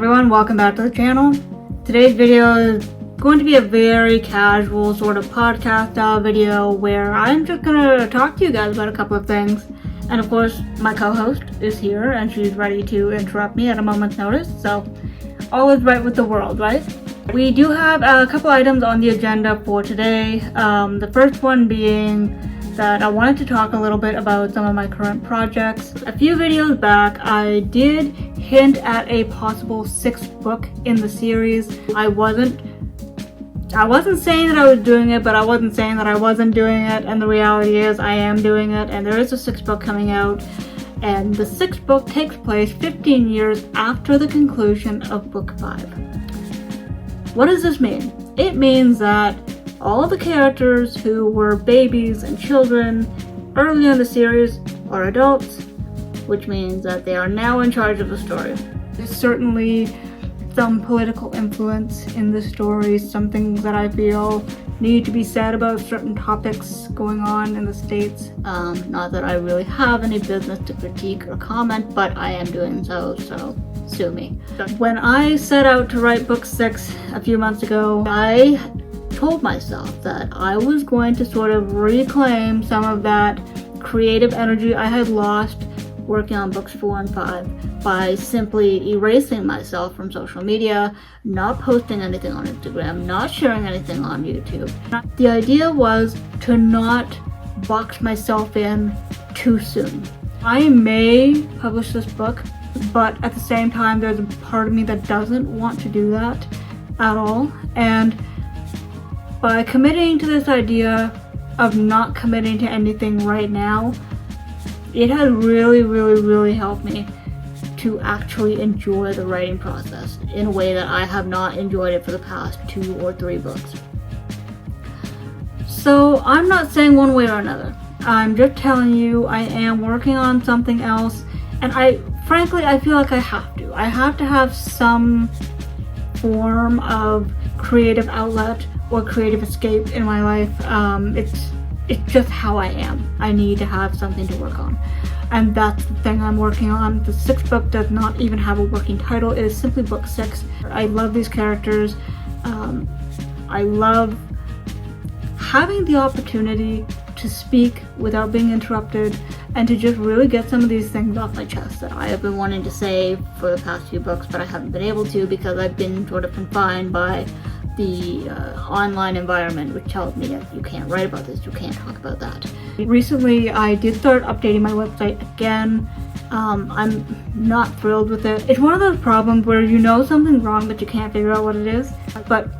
everyone, welcome back to the channel. Today's video is going to be a very casual sort of podcast style video where I'm just going to talk to you guys about a couple of things. And of course, my co-host is here and she's ready to interrupt me at a moment's notice. So all is right with the world, right? We do have a couple items on the agenda for today. The first one being that I wanted to talk a little bit about some of my current projects. A few videos back, I did hint at a possible 6th book in the series. I wasn't saying that I was doing it, but I wasn't saying that I wasn't doing it, and the reality is I am doing it, and there is a 6th book coming out, and the 6th book takes place 15 years after the conclusion of book 5. What does this mean? It means that all of the characters who were babies and children early in the series are adults, which means that they are now in charge of the story. There's certainly some political influence in the story, some things that I feel need to be said about certain topics going on in the States. Not that I really have any business to critique or comment, but I am doing so sue me. When I set out to write book 6 a few months ago, I told myself that I was going to sort of reclaim some of that creative energy I had lost working on books 4 and 5 by simply erasing myself from social media, not posting anything on Instagram, not sharing anything on YouTube. The idea was to not box myself in too soon. I may publish this book, but at the same time there's a part of me that doesn't want to do that at all, and by committing to this idea of not committing to anything right now, it has really helped me to actually enjoy the writing process in a way that I have not enjoyed it for the past 2 or 3 books. So I'm not saying one way or another. I'm just telling you I am working on something else, and frankly I feel like I have to have some form of creative outlet or creative escape in my life. It's just how I am. I need to have something to work on, and that's the thing I'm working on. The 6th book does not even have a working title. It is simply book 6. I love these characters. I love having the opportunity to speak without being interrupted and to just really get some of these things off my chest that I have been wanting to say for the past few books, but I haven't been able to because I've been sort of confined by the online environment, which tells me that you can't write about this, you can't talk about that. Recently I did start updating my website again. I'm not thrilled with it. It's one of those problems where you know something's wrong but you can't figure out what it is. But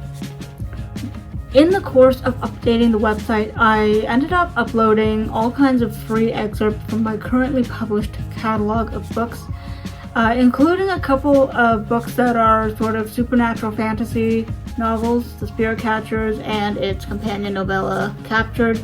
in the course of updating the website, I ended up uploading all kinds of free excerpts from my currently published catalog of books, including a couple of books that are sort of supernatural fantasy novels, The Spirit Catchers and its companion novella, Captured.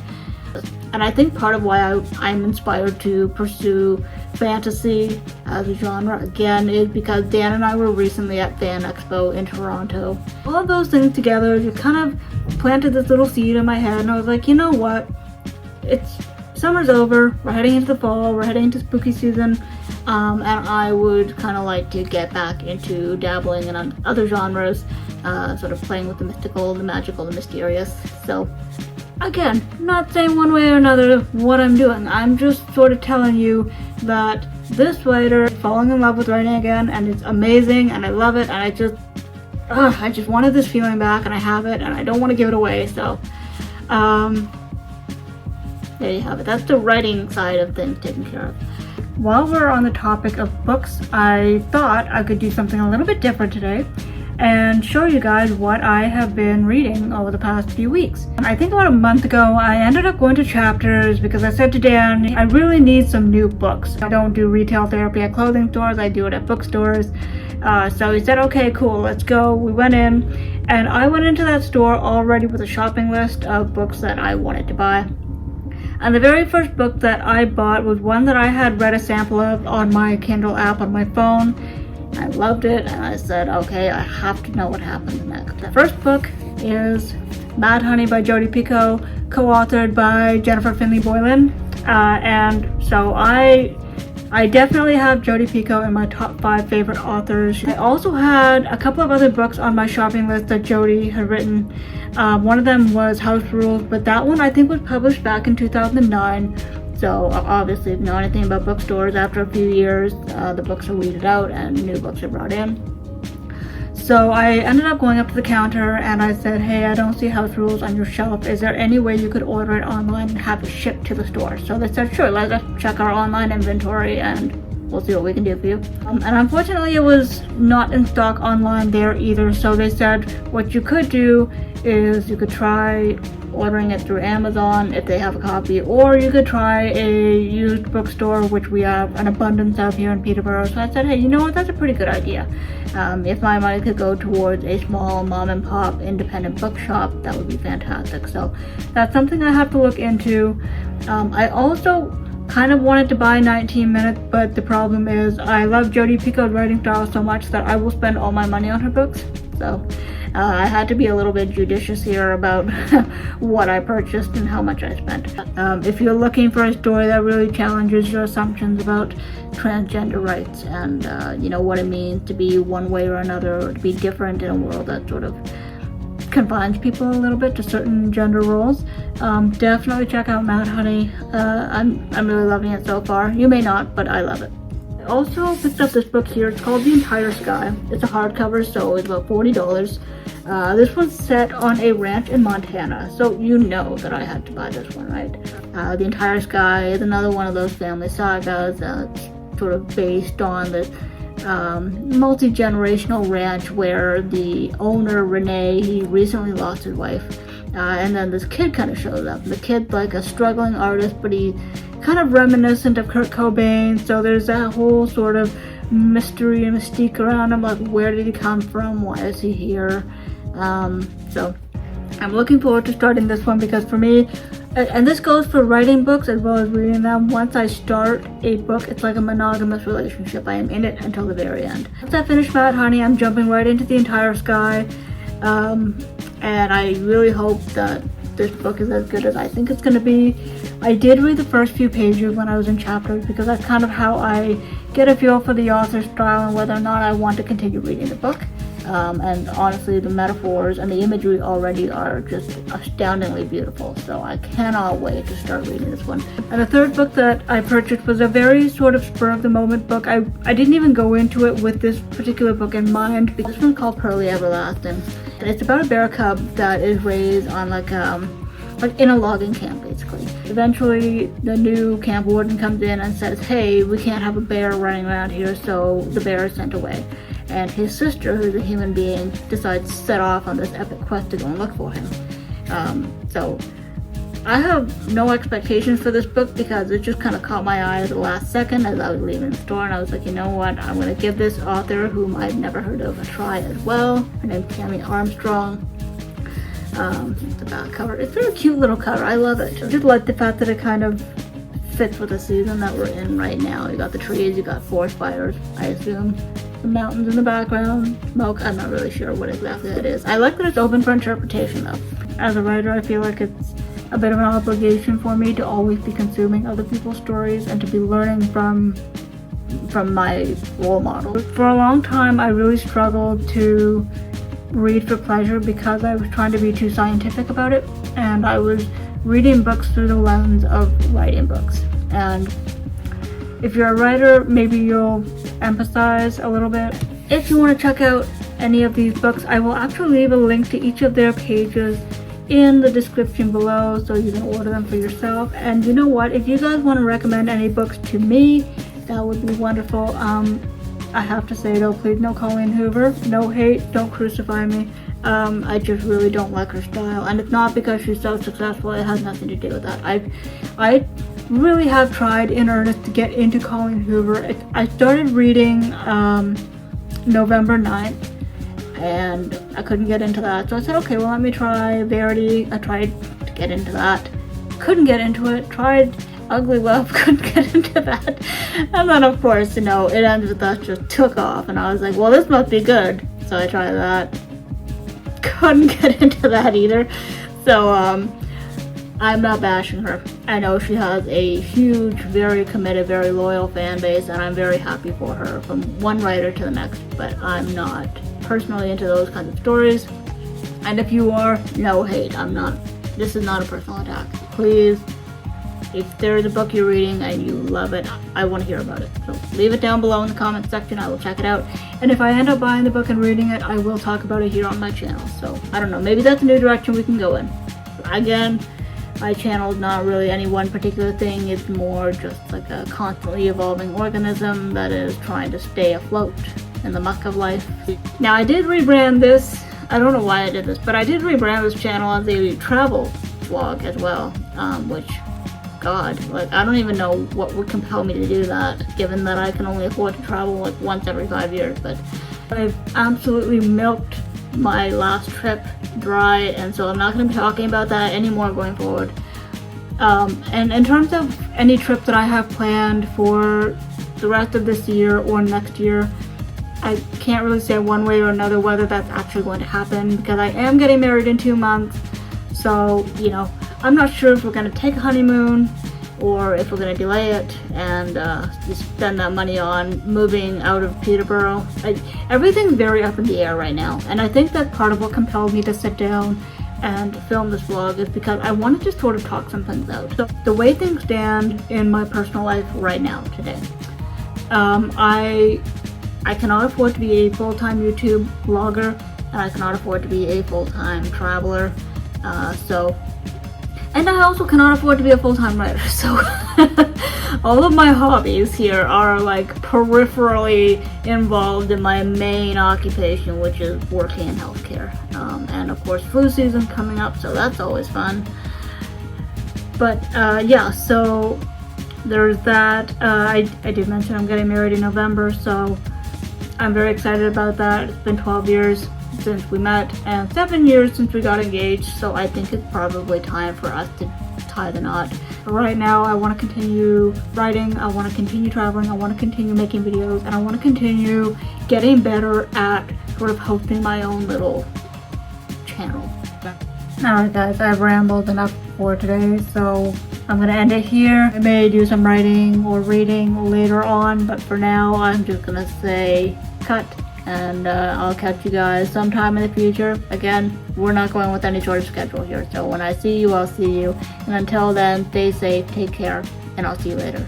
And I think part of why I'm inspired to pursue fantasy as a genre again is because Dan and I were recently at Fan Expo in Toronto. All of those things together just kind of planted this little seed in my head, and I was like, you know what? Summer's over, we're heading into the fall, we're heading into spooky season, and I would kind of like to get back into dabbling in other genres, sort of playing with the mystical, the magical, the mysterious. So again, not saying one way or another what I'm doing. I'm just sort of telling you that this writer is falling in love with writing again, and it's amazing, and I love it, and I just wanted this feeling back, and I have it, and I don't want to give it away. So there you have it. That's the writing side of things taken care of. While we're on the topic of books, I thought I could do something a little bit different today and show you guys what I have been reading over the past few weeks. I think about a month ago, I ended up going to Chapters because I said to Dan, I really need some new books. I don't do retail therapy at clothing stores, I do it at bookstores. So he said, okay, cool, let's go. We went in, and I went into that store already with a shopping list of books that I wanted to buy. And the very first book that I bought was one that I had read a sample of on my Kindle app on my phone. I loved it, and I said, okay, I have to know what happens next. The first book is Mad Honey by Jodi Picoult, co-authored by Jennifer Finley Boylan. And so I I definitely have Jodi Picoult in my top 5 favorite authors. I also had a couple of other books on my shopping list that Jodi had written. One of them was House Rules, but that one I think was published back in 2009. So obviously, if you know anything about bookstores, after a few years, the books are weeded out and new books are brought in. So I ended up going up to the counter and I said, hey, I don't see House Rules on your shelf. Is there any way you could order it online and have it shipped to the store? So they said, sure, let's check our online inventory and we'll see what we can do for you. And unfortunately, it was not in stock online there either. So they said what you could do is you could try ordering it through Amazon if they have a copy, or you could try a used bookstore, which we have an abundance of here in Peterborough. So I said, hey, you know what, that's a pretty good idea. If my money could go towards a small mom and pop independent bookshop, that would be fantastic. So that's something I have to look into. I also kind of wanted to buy 19 Minutes, but the problem is I love Jodi Picoult's writing style so much that I will spend all my money on her books. So I had to be a little bit judicious here about what I purchased and how much I spent. If you're looking for a story that really challenges your assumptions about transgender rights and you know what it means to be one way or another, or to be different in a world that sort of confines people a little bit to certain gender roles, definitely check out Mad Honey. I'm really loving it so far. You may not, but I love it. I also picked up this book here. It's called The Entire Sky. It's a hardcover, so it's about $40. This one's set on a ranch in Montana, so you know that I had to buy this one, right? The Entire Sky is another one of those family sagas that's sort of based on this multi-generational ranch where the owner, Renee, he recently lost his wife, and then this kid kind of shows up. The kid's like a struggling artist, but he kind of reminiscent of Kurt Cobain, so there's that whole sort of mystery and mystique around him, like where did he come from, why is he here? So I'm looking forward to starting this one, because for me, and this goes for writing books as well as reading them, once I start a book, it's like a monogamous relationship. I am in it until the very end. Once I finish Mad Honey, I'm jumping right into The Entire Sky, and I really hope that this book is as good as I think it's going to be. I did read the first few pages when I was in chapters, because that's kind of how I get a feel for the author's style and whether or not I want to continue reading the book. And honestly, the metaphors and the imagery already are just astoundingly beautiful, so I cannot wait to start reading this one. And the third book that I purchased was a very sort of spur-of-the-moment book. I didn't even go into it with this particular book in mind, because this one's called Pearly Everlasting. And it's about a bear cub that is raised on like in a logging camp, basically. Eventually, the new camp warden comes in and says, hey, we can't have a bear running around here, so the bear is sent away. And his sister, who's a human being, decides to set off on this epic quest to go and look for him. So I have no expectations for this book, because it just kind of caught my eye at the last second as I was leaving the store, and I was like, you know what, I'm going to give this author, whom I've never heard of, a try as well. Her name's Tammy Armstrong. The back cover. It's a very cute little cover. I love it. I just like the fact that it kind of fits with the season that we're in right now. You got the trees, you got forest fires, I assume. The mountains in the background, smoke. I'm not really sure what exactly that is. I like that it's open for interpretation though. As a writer, I feel like it's a bit of an obligation for me to always be consuming other people's stories and to be learning from my role models. For a long time, I really struggled to read for pleasure because I was trying to be too scientific about it, and I was reading books through the lens of writing books. And if you're a writer, maybe you'll empathize a little bit. If you want to check out any of these books, I will actually leave a link to each of their pages in the description below, so you can order them for yourself. And you know what, if you guys want to recommend any books to me, that would be wonderful. I have to say though, please no Colleen Hoover, no hate, don't crucify me. I just really don't like her style, and it's not because she's so successful. It has nothing to do with that. I really have tried in earnest to get into Colleen Hoover. I started reading November 9th, and I couldn't get into that, so I said, okay, well, let me try Verity. I tried to get into that, couldn't get into it. Tried Ugly Love, couldn't get into that, and then of course, you know, it ends with that just took off, and I was like, well, this must be good, so I tried that. Couldn't get into that either. So I'm not bashing her. I know she has a huge, very committed, very loyal fan base, and I'm very happy for her from one writer to the next, but I'm not personally into those kinds of stories. And if you are, no hate. I'm not. This is not a personal attack. Please, if there's a book you're reading and you love it, I want to hear about it. So leave it down below in the comments section. I will check it out. And if I end up buying the book and reading it, I will talk about it here on my channel. So I don't know. Maybe that's a new direction we can go in. Again, my channel is not really any one particular thing. It's more just like a constantly evolving organism that is trying to stay afloat in the muck of life. Now, I did rebrand this. I don't know why I did this, but I did rebrand this channel as a travel vlog as well, which, God, like, I don't even know what would compel me to do that, given that I can only afford to travel like once every 5 years. But I've absolutely milked my last trip dry, and so I'm not going to be talking about that anymore going forward. And in terms of any trip that I have planned for the rest of this year or next year, I can't really say one way or another whether that's actually going to happen, because I am getting married in 2 months. So, you know, I'm not sure if we're going to take a honeymoon or if we're going to delay it and just spend that money on moving out of Peterborough. Everything's very up in the air right now, and I think that part of what compelled me to sit down and film this vlog is because I wanted to sort of talk some things out. So the way things stand in my personal life right now, today, I cannot afford to be a full-time YouTube vlogger, and I cannot afford to be a full-time traveler. And I also cannot afford to be a full-time writer, so all of my hobbies here are like peripherally involved in my main occupation, which is working in healthcare. And of course, flu season coming up, so that's always fun. But yeah, so there's that. I did mention I'm getting married in November, so I'm very excited about that. It's been 12 years since we met and 7 years since we got engaged, so I think it's probably time for us to tie the knot. But right now, I want to continue writing, I want to continue traveling, I want to continue making videos, and I want to continue getting better at sort of hosting my own little channel. Alright guys, I've rambled enough for today, so I'm gonna end it here. I may do some writing or reading later on, but for now I'm just gonna say cut, and I'll catch you guys sometime in the future. Again, we're not going with any sort of schedule here, so when I see you, I'll see you. And until then, stay safe, take care, and I'll see you later.